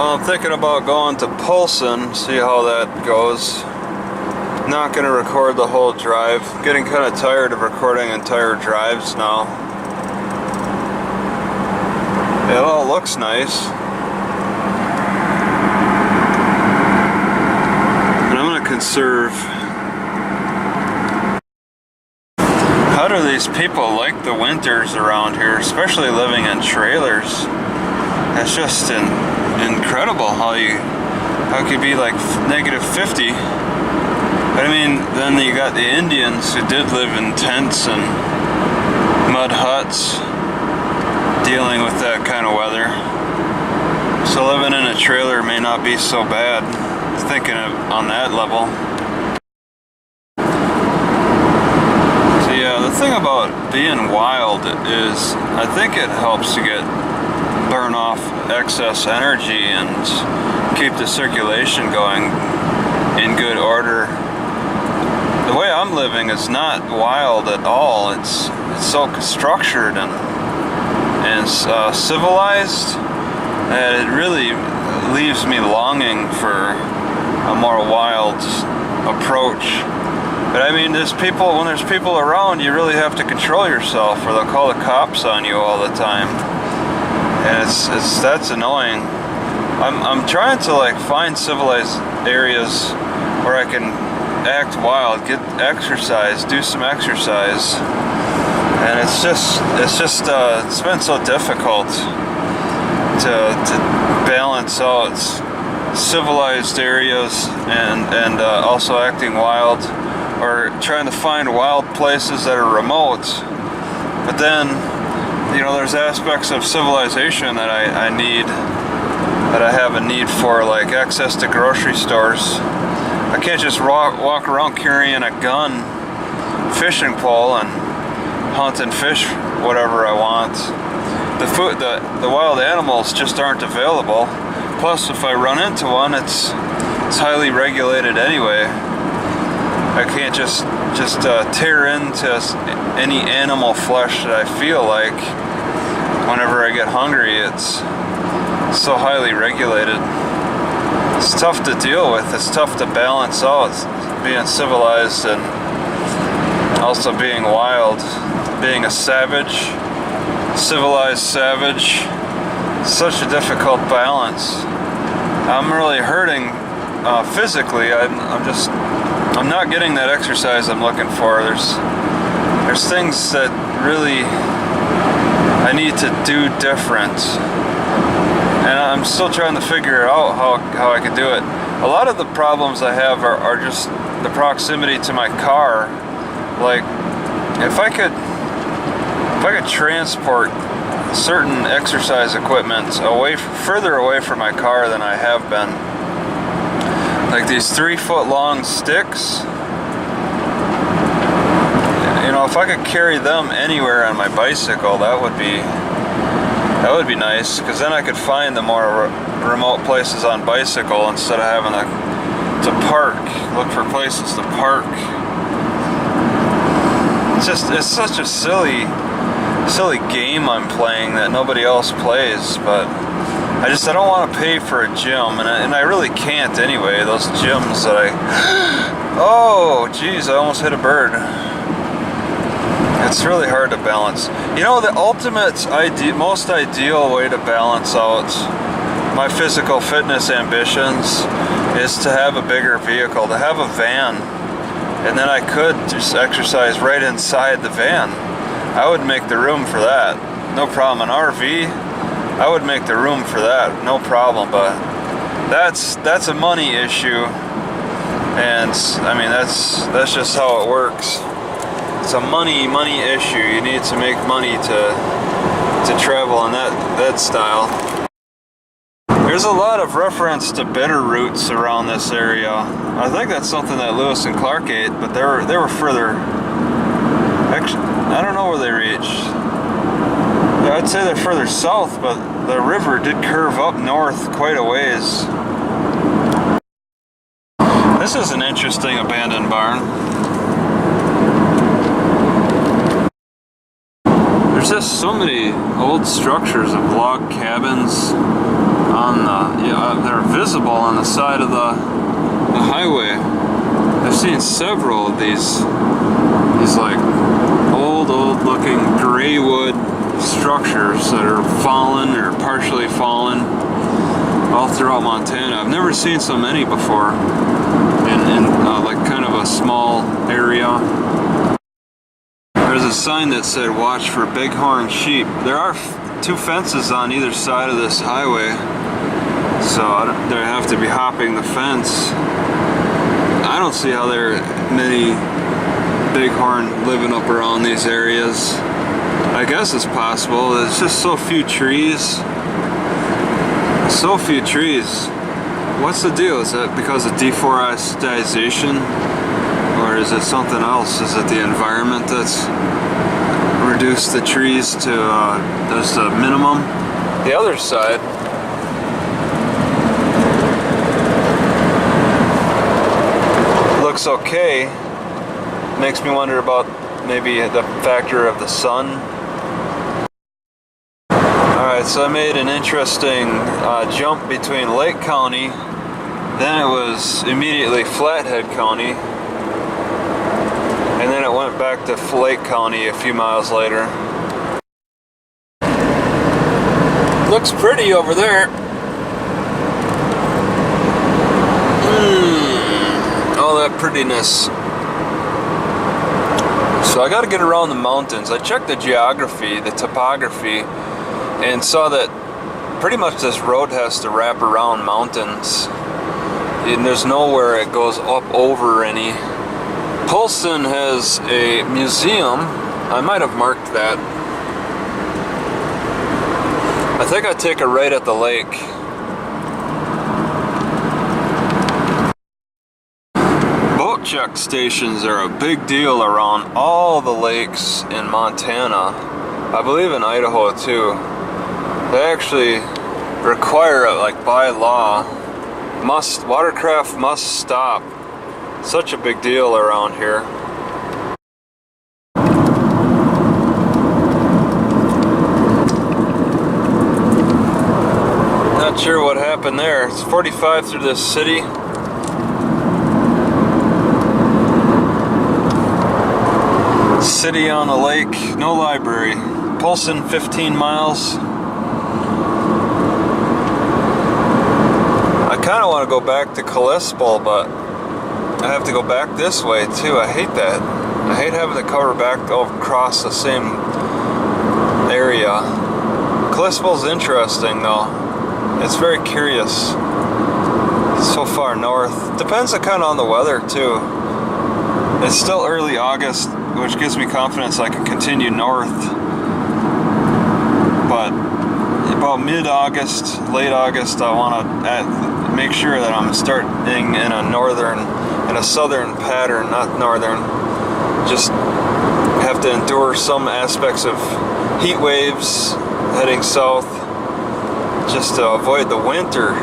Well, I'm thinking about going to Polson, see how that goes. Not going to record the whole drive. Getting kind of tired of recording entire drives now. It all looks nice. But I'm going to conserve. How do these people like the winters around here, especially living in trailers? It's just incredible how it could be like -50. But I mean, then you got the Indians who did live in tents and mud huts, dealing with that kind of weather. So living in a trailer may not be so bad, thinking on that level. So yeah, the thing about being wild is I think it helps to burn off excess energy and keep the circulation going in good order. The way I'm living is not wild at all. It's so structured and civilized that it really leaves me longing for a more wild approach. But I mean, when there's people around, you really have to control yourself, or they'll call the cops on you all the time. And that's annoying. I'm trying to like find civilized areas where I can act wild, get exercise, do some exercise, and it's been so difficult to balance out civilized areas and also acting wild, or trying to find wild places that are remote. But then, you know, there's aspects of civilization that I have a need for, like access to grocery stores. I can't just walk around carrying a gun, fishing pole, and hunt and fish whatever I want. The wild animals just aren't available. Plus, if I run into one, it's highly regulated anyway. I can't just tear into any animal flesh that I feel like whenever I get hungry. It's so highly regulated. It's tough to deal with. It's tough to balance out being civilized and also being wild, being a savage, civilized savage. Such a difficult balance. I'm really hurting physically. I'm not getting that exercise I'm looking for. There's things that really I need to do different, and I'm still trying to figure out how I can do it. A lot of the problems I have are just the proximity to my car. Like, if I could transport certain exercise equipment further away from my car than I have been, like these 3-foot long sticks, you know, if I could carry them anywhere on my bicycle, that would be nice, because then I could find the more remote places on bicycle instead of having to look for places to park. It's such a silly game I'm playing that nobody else plays, but I don't want to pay for a gym, and I really can't anyway. Those gyms that oh geez, I almost hit a bird. It's really hard to balance. You know, the most ideal way to balance out my physical fitness ambitions is to have a bigger vehicle, to have a van, and then I could just exercise right inside the van. I would make the room for that, no problem. An RV, I would make the room for that, no problem. But that's a money issue, and I mean that's just how it works. It's a money issue. You need to make money to travel in that style. There's a lot of reference to bitter roots around this area. I think that's something that Lewis and Clark ate, but they were further. Actually, I don't know where they reached. I'd say they're further south, but the river did curve up north quite a ways. This is an interesting abandoned barn. There's just so many old structures of log cabins on that are visible on the side of the highway. I've seen several of these like old looking gray wood structures that are fallen or partially fallen all throughout Montana. I've never seen so many before in like kind of a small area. There's a sign that said watch for bighorn sheep. There are two fences on either side of this highway, so they have to be hopping the fence. I don't see how there are many bighorn living up around these areas. I guess it's possible. There's just so few trees. So few trees. What's the deal? Is that because of deforestation? Or is it something else? Is it the environment that's reduced the trees to just a minimum? The other side, looks okay. Makes me wonder about maybe the factor of the sun. Alright, so I made an interesting jump between Lake County, then it was immediately Flathead County, and then it went back to Lake County a few miles later. Looks pretty over there. All that prettiness. So I gotta get around the mountains. I checked the geography, the topography, and saw that pretty much this road has to wrap around mountains. And there's nowhere it goes up over any. Polson has a museum. I might have marked that. I think I take a right at the lake. Boat check stations are a big deal around all the lakes in Montana. I believe in Idaho too. They actually require it, like by law. Watercraft must stop. Such a big deal around here. Not sure what happened there. It's 45 through this city. City on the lake, no library. Polson, 15 miles. I kind of want to go back to Kalispell, but I have to go back this way too. I hate that. I hate having to cover back across the same area. Kalispell's interesting though. It's very curious. It's so far north. Depends kind of on the weather too. It's still early August, which gives me confidence I can continue north. But about mid-August, late August, I want to make sure that I'm starting in a southern pattern, not northern. Just have to endure some aspects of heat waves heading south just to avoid the winter.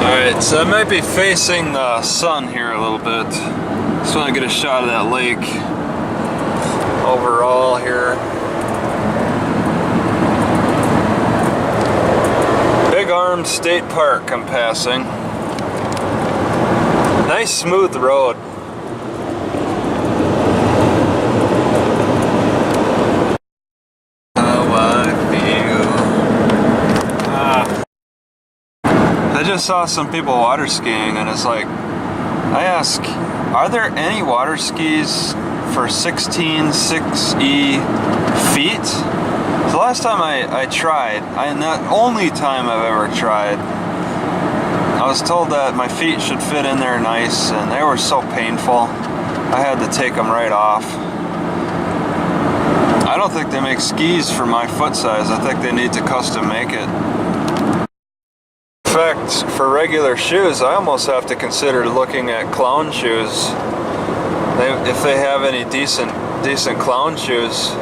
Alright, so I might be facing the sun here a little bit. Just want to get a shot of that lake overall here. Big Arm State Park I'm passing. Nice smooth road. How I feel. I just saw some people water skiing, and it's like, I ask, are there any water skis for 6E feet? The last time I tried, the only time I've ever tried, I was told that my feet should fit in there nice, and they were so painful, I had to take them right off. I don't think they make skis for my foot size. I think they need to custom make it. In fact, for regular shoes, I almost have to consider looking at clown shoes. If they have any decent clown shoes,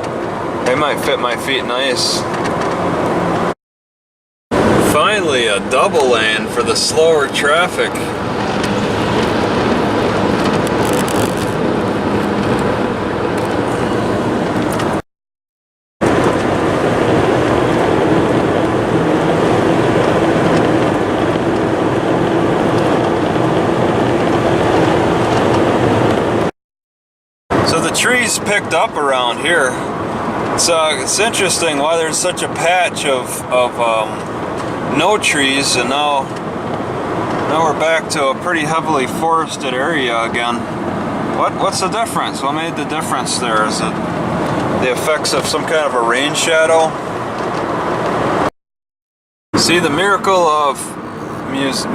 they might fit my feet nice. Finally, a double lane for the slower traffic. trees picked up around here. It's interesting why there's such a patch of no trees, and now we're back to a pretty heavily forested area again. What's the difference? What made the difference there? Is it the effects of some kind of a rain shadow? See, the Miracle of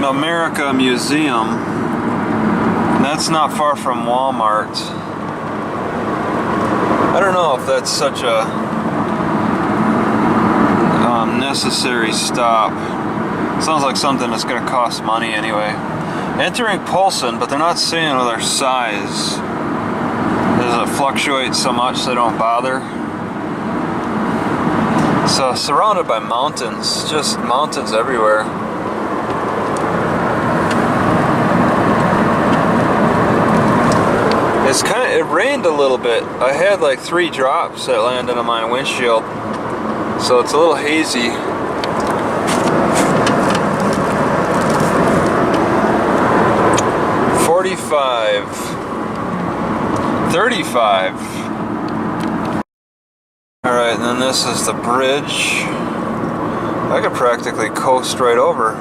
America Museum, and that's not far from Walmart. I don't know if that's such a necessary stop. Sounds like something that's going to cost money anyway. Entering Polson, but they're not saying their size. Does it fluctuate so much they don't bother? So surrounded by mountains, just mountains everywhere. It rained a little bit. I had like 3 drops that landed on my windshield, so it's a little hazy. $45, $35. Alright, and then this is the bridge. I could practically coast right over.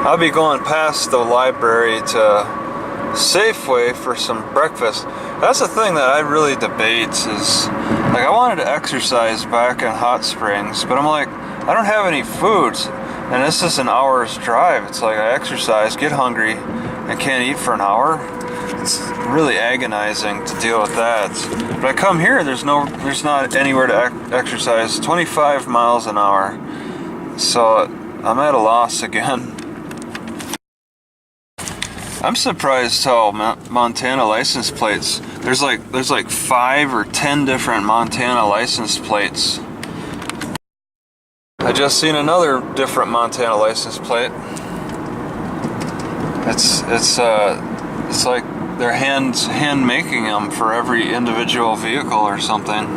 I'll be going past the library to Safeway for some breakfast. That's the thing that I really debate is, like, I wanted to exercise back in Hot Springs, but I'm like, I don't have any foods, and this is an hour's drive. It's like I exercise, get hungry, and can't eat for an hour. It's really agonizing to deal with that. But I come here, there's not anywhere to exercise. 25 miles an hour, so I'm at a loss again. I'm surprised how Montana license plates, there's like 5 or 10 different Montana license plates. I just seen another different Montana license plate. It's like they're hand making them for every individual vehicle or something.